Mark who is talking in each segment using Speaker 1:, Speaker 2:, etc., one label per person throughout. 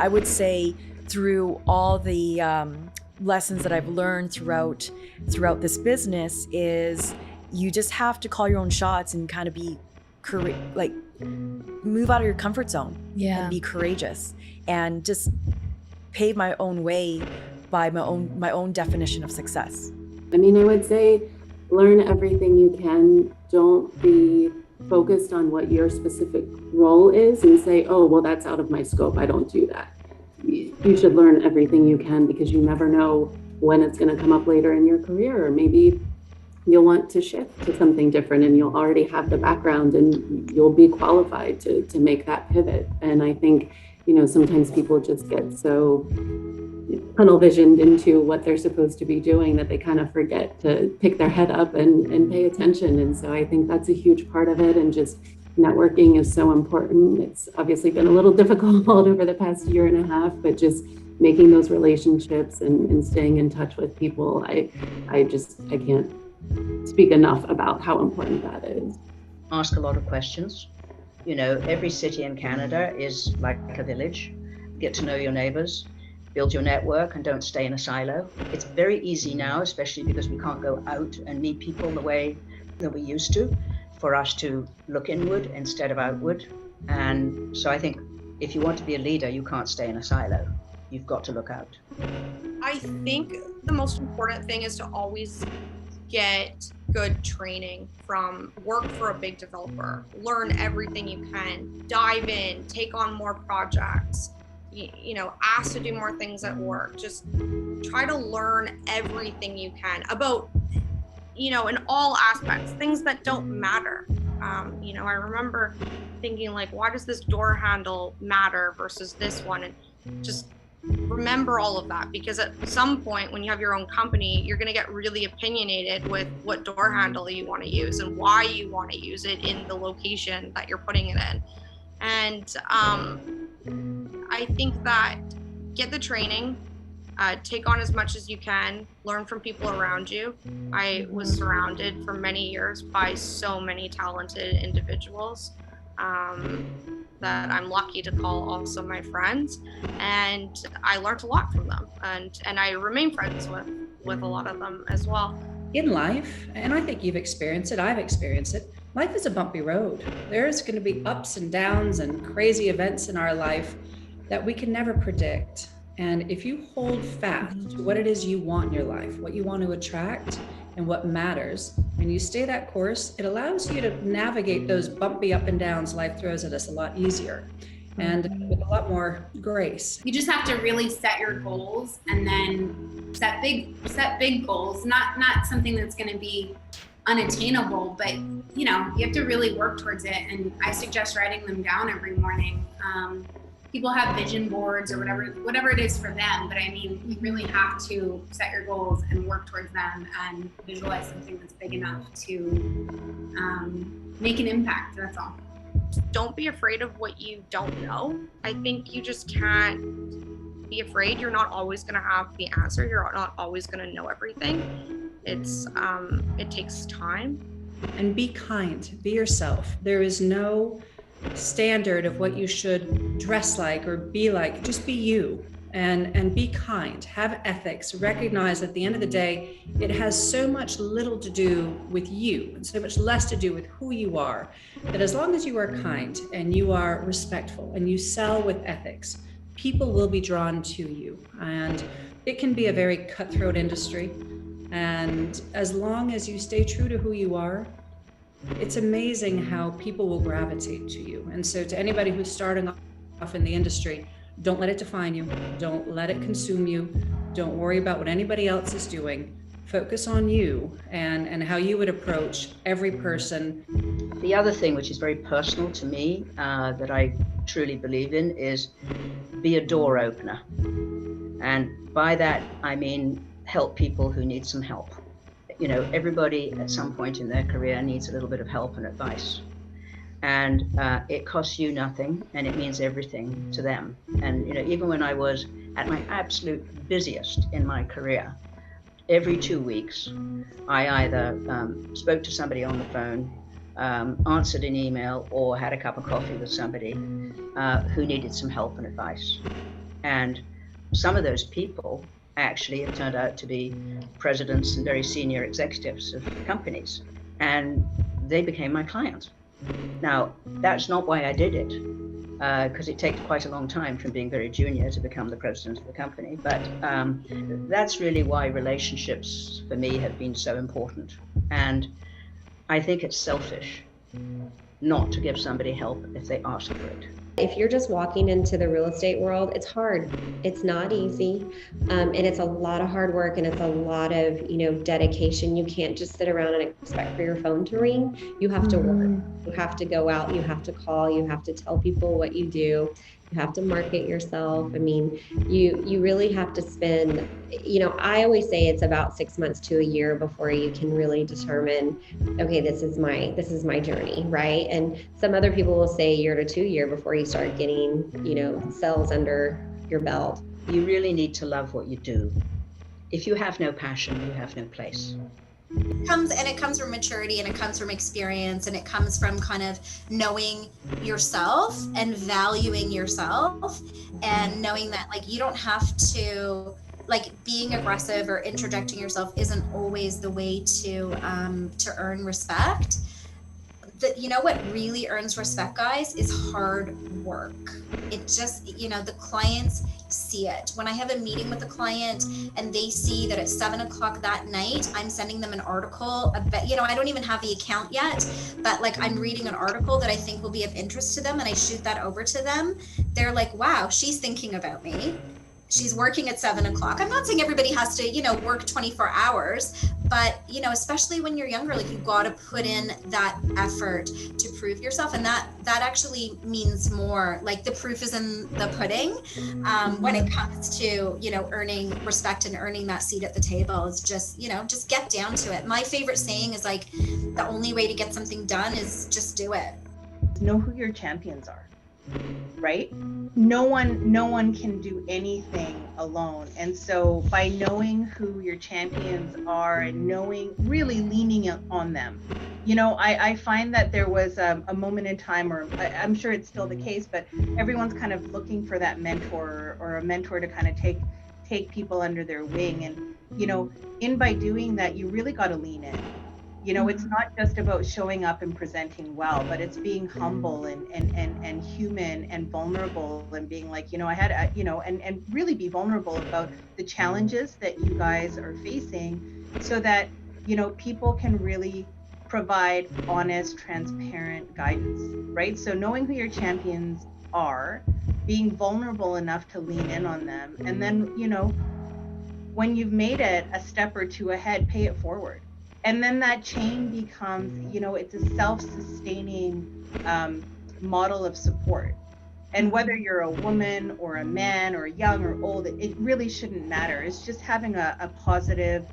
Speaker 1: I would say through all the lessons that I've learned throughout this business is you just have to call your own shots and kind of be like move out of your comfort zone and
Speaker 2: Yeah.
Speaker 1: be courageous and just pave my own way by my own definition of success.
Speaker 3: I mean, I would say learn everything you can. Don't be focused on what your specific role is and say, oh, well, that's out of my scope. I don't do that. You should learn everything you can because you never know when it's going to come up later in your career. Or maybe you'll want to shift to something different and you'll already have the background and you'll be qualified to make that pivot. And I think, sometimes people just get so tunnel visioned into what they're supposed to be doing that they kind of forget to pick their head up and pay attention. And so I think that's a huge part of it. And just networking is so important. It's obviously been a little difficult over the past year and a half, but just making those relationships and staying in touch with people, I can't speak enough about how important that is.
Speaker 4: Ask a lot of questions. Every city in Canada is like a village. Get to know your neighbors, build your network, and don't stay in a silo. It's very easy now, especially because we can't go out and meet people the way that we used to, for us to look inward instead of outward. And so I think if you want to be a leader, you can't stay in a silo. You've got to look out.
Speaker 5: I think the most important thing is to always get good training from work for a big developer. Learn everything you can. Dive in, take on more projects. Ask to do more things at work. Just try to learn everything you can about, in all aspects, things that don't matter. I remember thinking like, why does this door handle matter versus this one? And just remember all of that, because at some point when you have your own company, you're going to get really opinionated with what door handle you want to use and why you want to use it in the location that you're putting it in. And I think that get the training, take on as much as you can, learn from people around you. I was surrounded for many years by so many talented individuals that I'm lucky to call also my friends, and I learned a lot from them, and I remain friends with a lot of them as well.
Speaker 2: In life, and I think you've experienced it, I've experienced it, life is a bumpy road. There's going to be ups and downs and crazy events in our life that we can never predict. And if you hold fast to what it is you want in your life, what you want to attract and what matters, and you stay that course, it allows you to navigate those bumpy up and downs life throws at us a lot easier and with a lot more grace.
Speaker 6: You just have to really set your goals and then set big goals, not something that's going to be unattainable, but you have to really work towards it. And I suggest writing them down every morning. People have vision boards or whatever it is for them, but I mean, you really have to set your goals and work towards them and visualize something that's big enough to make an impact. That's all.
Speaker 5: Don't be afraid of what you don't know. I think you just can't be afraid. You're not always going to have the answer. You're not always going to know everything. It takes time.
Speaker 2: And be kind, be yourself. There is no standard of what you should dress like or be like. Just be you and be kind, have ethics, recognize at the end of the day, it has so much little to do with you and so much less to do with who you are, that as long as you are kind and you are respectful and you sell with ethics, people will be drawn to you. And it can be a very cutthroat industry. And as long as you stay true to who you are, it's amazing how people will gravitate to you. And so to anybody who's starting off in the industry, don't let it define you. Don't let it consume you. Don't worry about what anybody else is doing. Focus on you and how you would approach every person.
Speaker 4: The other thing, which is very personal to me, that I truly believe in, is be a door opener. And by that, I mean, help people who need some help. Everybody at some point in their career needs a little bit of help and advice. And it costs you nothing, and it means everything to them. And even when I was at my absolute busiest in my career, every 2 weeks, I either spoke to somebody on the phone, answered an email, or had a cup of coffee with somebody who needed some help and advice. And some of those people actually have turned out to be presidents and very senior executives of companies, and they became my clients. Now, that's not why I did it, because it takes quite a long time from being very junior to become the president of the company. But that's really why relationships for me have been so important. And I think it's selfish not to give somebody help if they ask for it.
Speaker 7: If you're just walking into the real estate world, it's hard. It's not easy. And it's a lot of hard work, and it's a lot of, dedication. You can't just sit around and expect for your phone to ring. You have to work. You have to go out. You have to call. You have to tell people what you do. You have to market yourself. I mean, you really have to spend, I always say it's about 6 months to a year before you can really determine, okay, this is my journey, right? And some other people will say year to 2 year before you start getting, sales under your belt.
Speaker 4: You really need to love what you do. If you have no passion, you have no place.
Speaker 6: It comes from maturity, and it comes from experience, and it comes from kind of knowing yourself and valuing yourself, and knowing that like you don't have to, like, being aggressive or interjecting yourself isn't always the way to earn respect. What really earns respect, guys, is hard work. It just, the clients see it. When I have a meeting with a client and they see that at 7:00 that night, I'm sending them an article about, I don't even have the account yet, but like I'm reading an article that I think will be of interest to them, and I shoot that over to them. They're like, wow, she's thinking about me. She's working at 7:00. I'm not saying everybody has to, work 24 hours, but, especially when you're younger, like you got to put in that effort to prove yourself. And that actually means more, like the proof is in the pudding. When it comes to, earning respect and earning that seat at the table, is just, just get down to it. My favorite saying is like, the only way to get something done is just do it.
Speaker 8: Know who your champions are. Right? No one can do anything alone. And so by knowing who your champions are and really leaning on them, I find that there was a moment in time, or I'm sure it's still the case, but everyone's kind of looking for that mentor or a mentor to kind of take people under their wing. And, by doing that, you really got to lean in. It's not just about showing up and presenting well, but it's being humble and human and vulnerable, and being like, I had, and really be vulnerable about the challenges that you guys are facing, so that, people can really provide honest, transparent guidance, right? So knowing who your champions are, being vulnerable enough to lean in on them, and then, when you've made it a step or two ahead, pay it forward. And then that chain becomes, it's a self-sustaining model of support. And whether you're a woman or a man or young or old, it really shouldn't matter. It's just having a positive,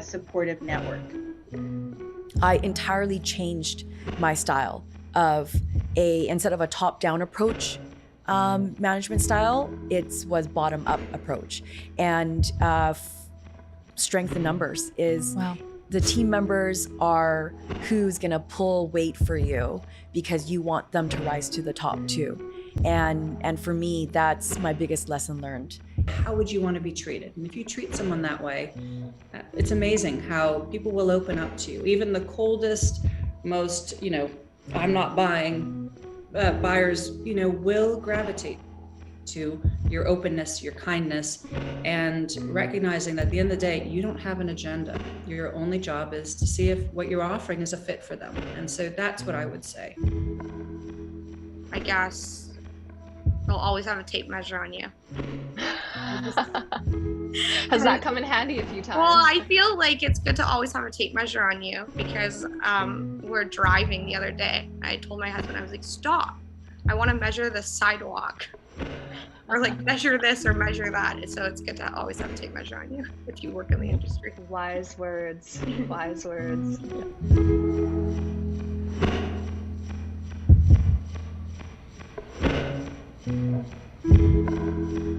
Speaker 8: supportive network.
Speaker 1: I entirely changed my style of instead of a top-down approach management style, it was bottom-up approach. And strength in numbers is...
Speaker 9: Wow.
Speaker 1: The team members are who's gonna pull weight for you, because you want them to rise to the top too. And for me, that's my biggest lesson learned.
Speaker 2: How would you want to be treated? And if you treat someone that way, it's amazing how people will open up to you. Even the coldest, most, I'm not buying buyers, will gravitate to your openness, your kindness, and recognizing that at the end of the day, you don't have an agenda. Your only job is to see if what you're offering is a fit for them. And so that's what I would say.
Speaker 5: I guess they'll always have a tape measure on you.
Speaker 9: Has that come in handy a few times?
Speaker 5: Well, I feel like it's good to always have a tape measure on you, because we're driving the other day. I told my husband, I was like, stop. I want to measure the sidewalk. Or like measure this or measure that. So it's good to always have a tape measure on you if you work in the industry.
Speaker 9: Wise words. Wise words. Yeah.